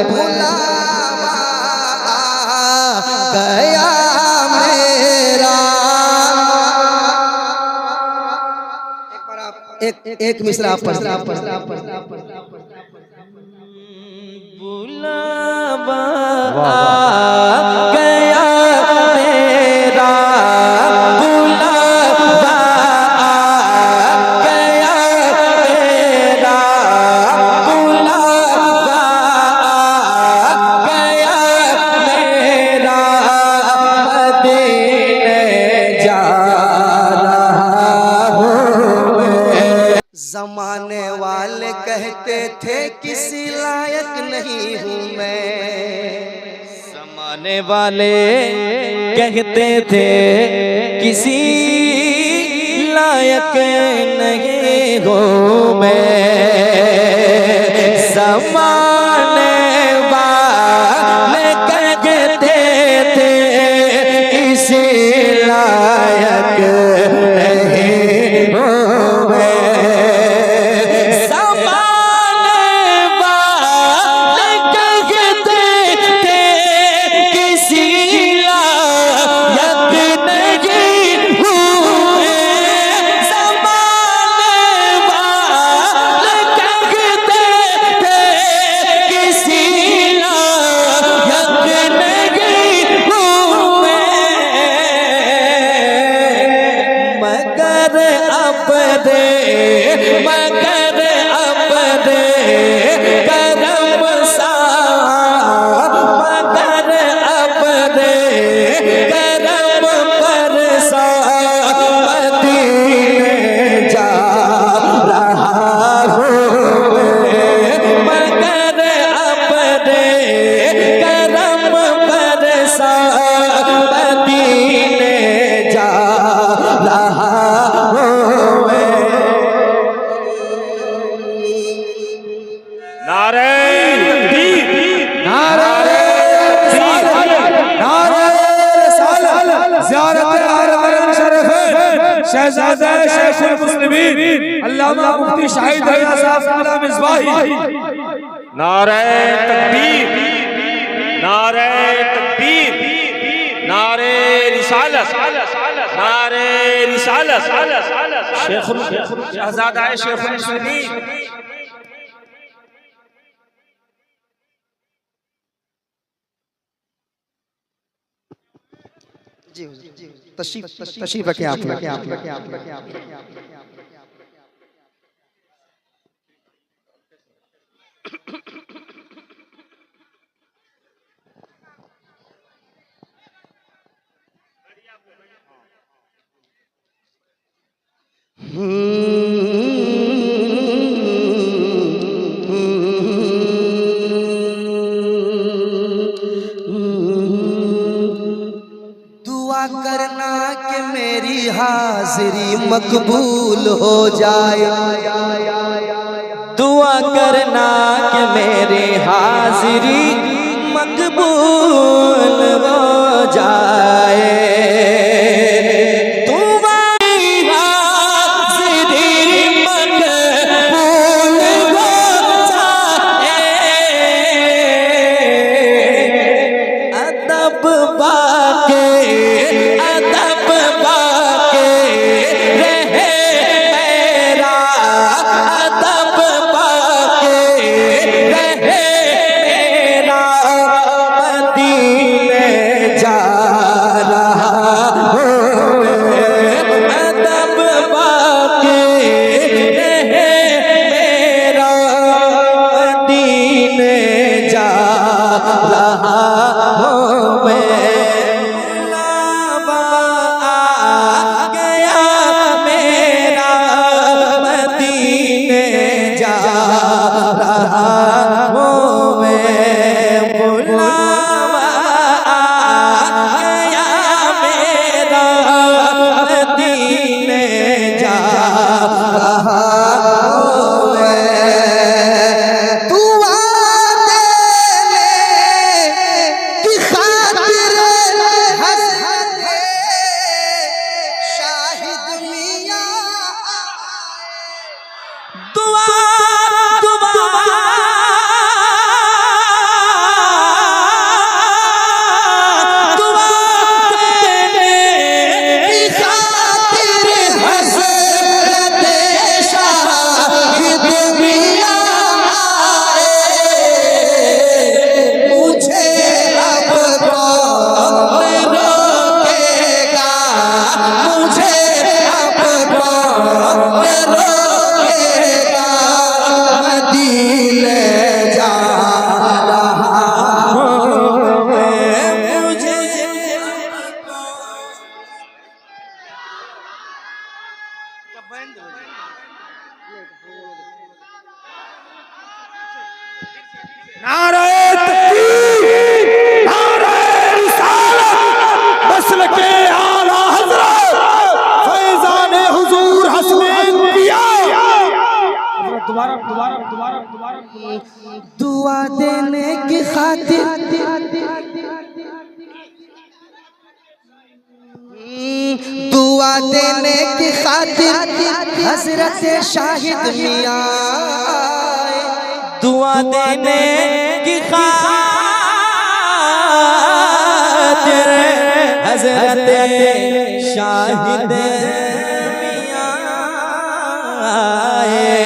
बुलावा गया मेरा। एक मिसरा आप पढ़। बुलावा गया मेरा, बुलावा गया मेरा, बुलावा गया मेरा, मदीने जा रहा हूँ। जमाने वाले कहते थे किसी लायक नहीं हूँ मैं। जमाने वाले कहते थे किसी लायक नहीं हूँ मैं। जमाने वाले कहते थे किसी लायक नहीं हूँ मैं। शहजादा शेखुल मुस्लिमीन अल्लामा मुफ्ती शाहिद रज़ा साहब मिसबाही। नारे तकबीर, नारे तकबीर, नारे रिसालत, नारे रिसालत। शेखुल शहजादा शेखुल मुस्लिमीन। तशरीफ रखें आप। दुआ करना कि मेरी हाजिरी मकबूल हो जाए। दुआ करना कि मेरी हाजिरी मकबूल हो जाए। जा नारे तकबीर, नारे रिसालत, मसलके आला हज़रत, फैज़ाने हुजूर हस्नैन पिया। दोबारा दुआ देने की खातिर दुआ देने की खातिर हजरत शाहिद मियां आए। दुआ देने की खातिर हजरत शाहिद मियां आए।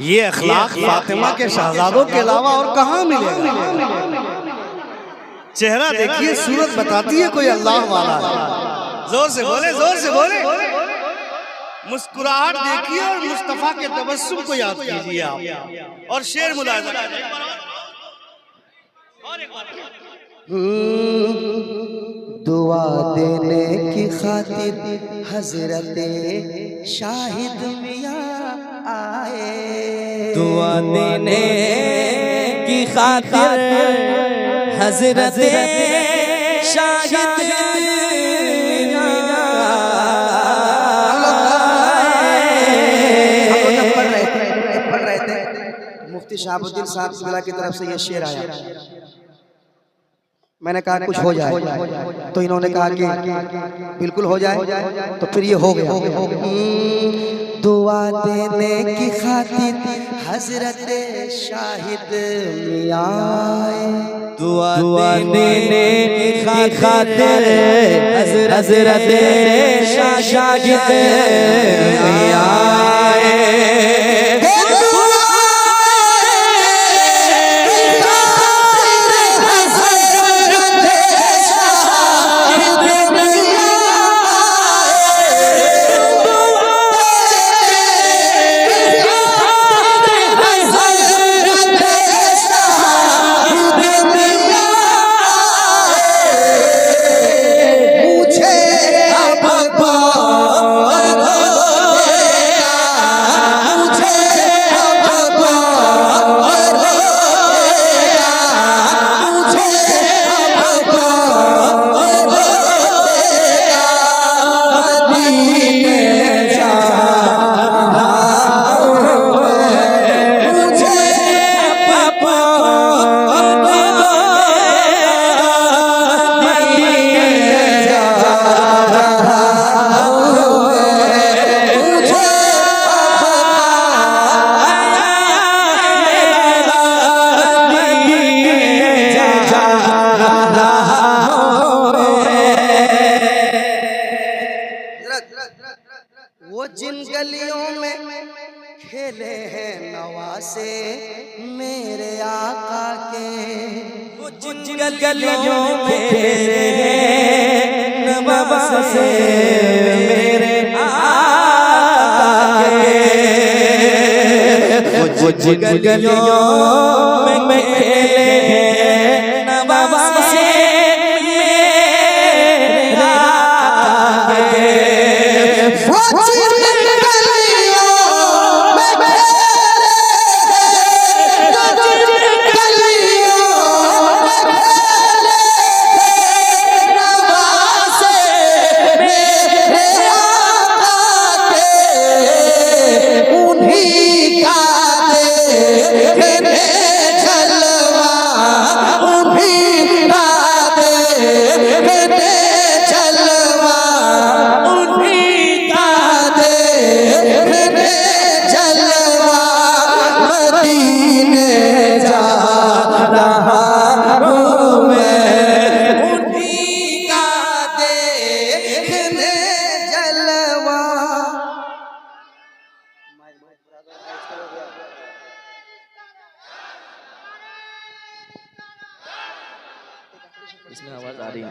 ये अखलाक फातिमा के शहजादों के अलावा और कहाँ मिलेगा? चेहरा देखिए, सूरत बताती है कोई अल्लाह वाला है। जोर से बोले, जोर से बोले। मुस्कुराहट देखिए और मुस्तफा के तबस्सुम को याद कीजिए आप, और शेर मुलाज़ा कीजिए। दुआ देने की खातिर हजरत शाहिद मियां आए। दुआ देने की खातिर हजरत शाहिद पढ़ रहे थे मुफ्ती शहाबुद्दीन साहब की तरफ से ये शेर आया। मैंने कहा कुछ हो जाए, तो इन्होंने कहा कि बिल्कुल हो जाए, तो फिर ये हो गया। दुआ देने की खातिर हजरत शाहिद मियां आए। दुआ देने की खातिर हजरत शाहिद मियां आए। हैं नवासे मेरे आका के। गलियों में नवासे मेरे आका के। गलियों में नवासे मेरे आका के। इसमें आवाज आ रही है।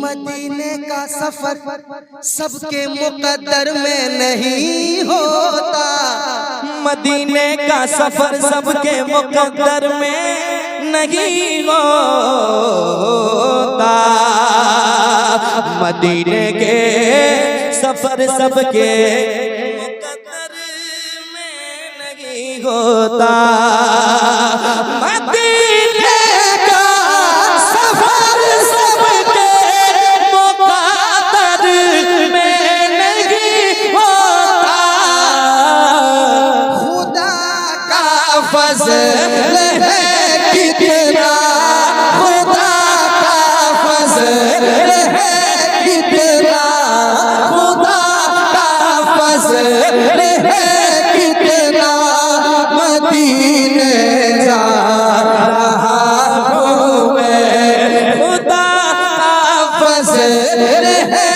मदीने का सफर सबके मुकद्दर में नहीं होता। मदीने का सफर सबके मुकद्दर में नहीं होता। मदीने के सफर सबके मुकद्दर में नहीं होता। मदीने का सफर सबके मुकद्दर में नहीं होता। खुदा का फज़ल है कितना, खुदा का फज़ल है कितना, खुदा का फज़ल है कितना। मदीने जा रहा हूँ मैं, खुदा का फज़ल है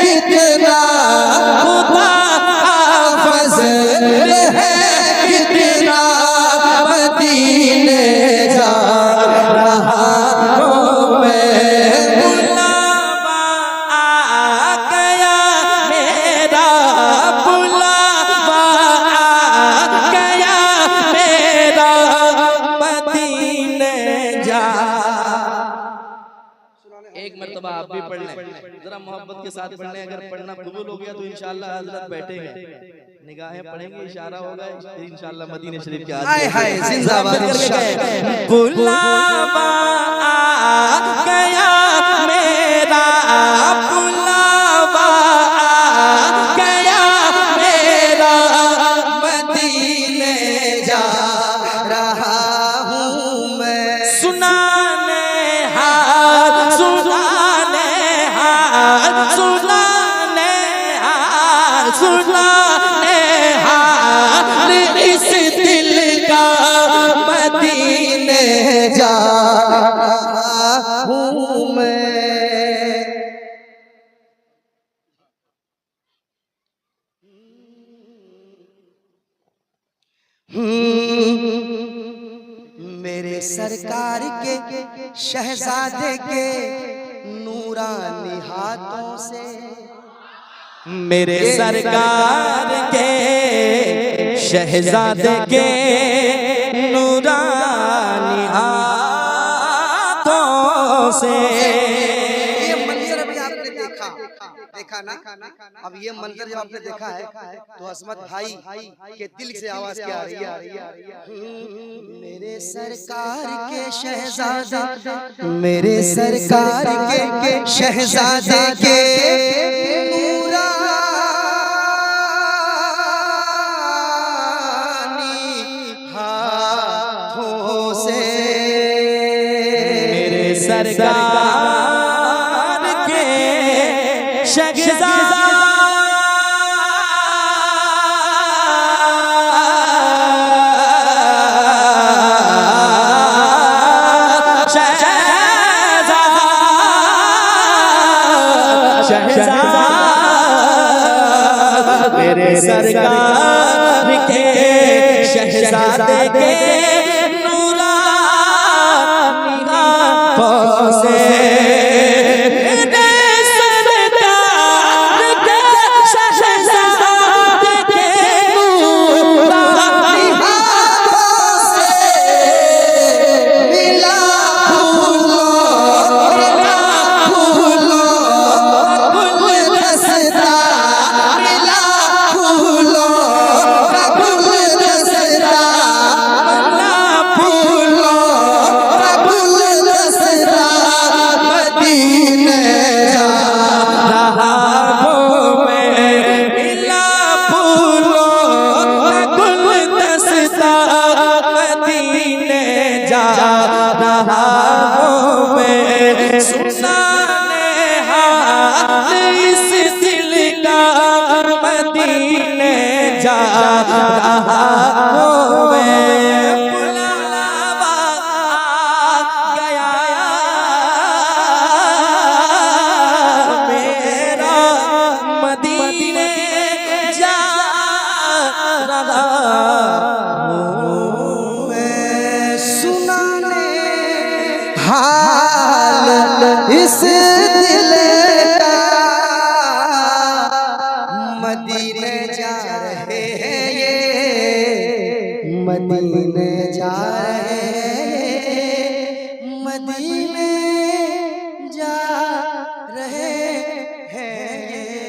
कितना, खुदा का फज़ल है कितना। मदीने जा रहा हूँ मैं। बुलावा आ गया मेरा, बुलावा आ गया मेरा। मदीने जा। एक मर्तबा आप भी पढ़ लें, जरा मोहब्बत के साथ पढ़ लें। अगर पढ़ना कबूल हो गया तो इंशाअल्लाह हजरत बैठेंगे, निगाहें पढ़ेंगे, इशारा होगा, इंशाअल्लाह मदीने शरीफ के आए हाय जिंदाबाद इंशाअल्लाह। बुलावा आ गया मेरा, बुलावा आ गया मेरा। मदीने जा रहा हूँ मैं। सुनाने हाल, सुनाने हाल, सुनाने हाल, सुनाने हाल इस दिल का। मदीने जा रहा हूँ मैं। मेरे सरकार के शहजादे के नूरानी हाथों से, मेरे सरकार के शहजादे के नूरानी हाथों से। ये मंजर अभी आपने देखा ना। अब ये मंजर जब आपने देखा है तो असमत भाई के दिल से आवाज क्या आ रही है? मेरे सरकार के शहजादे, मेरे सरकार के शहजादे के नूरानी हाथों से। सरकार के शहज़ादे मेरे सरकार के शहज़ादे के नूरानी आँखों से मेरे सरकार के शहज़ादे के नूरानी आँखों से मिला इस दिल का मदीने जा रहे हैं ये मदीने जा रहे हैं मदीने जा रहे हैं ये